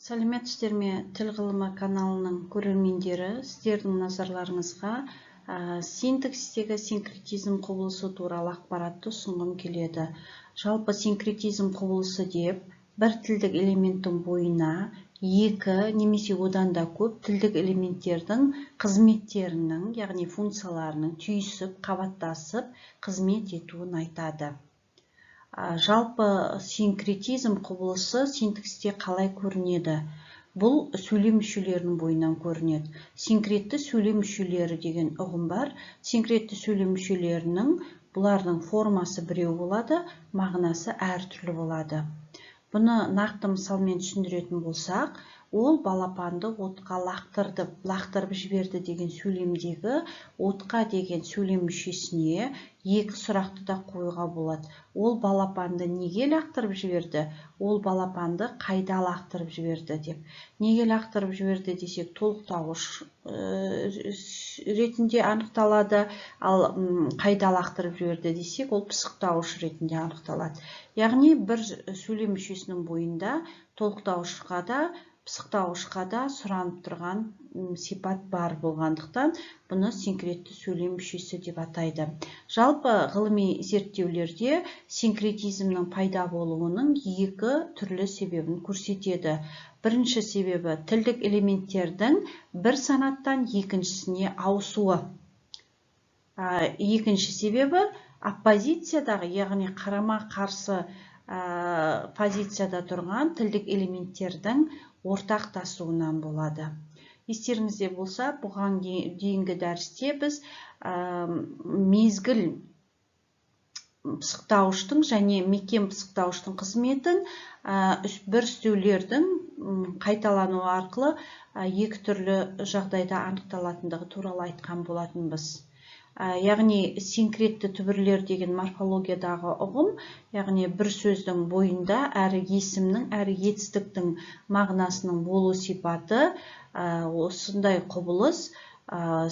Сәлеметсіздер ме? Тіл ғылымы каналының көрермендері, сіздердің назарларыңызға синтаксистегі синкретизм құбылысы туралы ақпаратты ұсынғым келеді. Жалпы синкретизм құбылысы деп бір тілдік элементтің бойына екі немесе одан да көп тілдік элементтердің қызметтерінің, яғни функцияларының түйісіп, қабаттасып қызмет етуін айтады. Жалпы синкретизм құбылысы синтаксисте қалай көрінеді? Бұл сөйлем мүшелерінің бойынан көрінеді. Синкретті сөйлем мүшелері деген ұғым бар. Синкретті сөйлем мүшелерінің бұлардың формасы біреу болады, мағынасы әртүрлі болады. Бұны нақты мысалмен түсіндіретін болсақ, ол балапанды отқа лақтырып жіберді деген сөйлемдегі отқа деген сөйлем мүшесіне екі сұрақты да қоюға болады. Ол балапанды неге лақтырып жіберді? Ол балапанды қайда лақтырып жіберді деп. Неге лақтырып жіберді десек, толықтауыш ретінде анықталады, ал қайда лақтырып жіберді десек, ол пысықтауыш ретінде анықталады. Яғни бір сөйлем мүшесінің бойында толықтауышқа да, пысықтауышқа да сұранып тұрған сипат бар болғандықтан, бұны синкретті сөйлем мүшесі деп атайды. Жалпы ғылыми зерттеулерде синкретизмнің пайда болуының екі түрлі себебін көрсетеді. Бірінші себебі тілдік элементтердің бір санаттан екіншісіне ауысуы. Екінші себебі оппозициядағы, яғни қарама-қарсы позицияда тұрған тілдік элементтердің ортақтасуынан болады. Естеріңізде болса, бұған дейінгі дәрісте біз мезгіл пысықтауыштың және мекен пысықтауыштың қызметін бір үстеулердің қайталануы арқылы екі түрлі жағдайда анықталатындығы туралы айтқан болатынбыз. Яғни синкретті түбірлер деген морфологиядағы ұғым, яғни бір сөздің бойында әрі есімнің, әрі етістіктің мағынасының болу сипаты, осындай құбылыс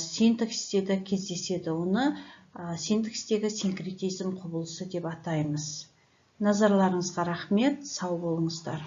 синтаксисте де кездеседі. Оны синтаксистегі синкретизм құбылысы деп атаймыз. Назарларыңызға рахмет, сау болыңыздар.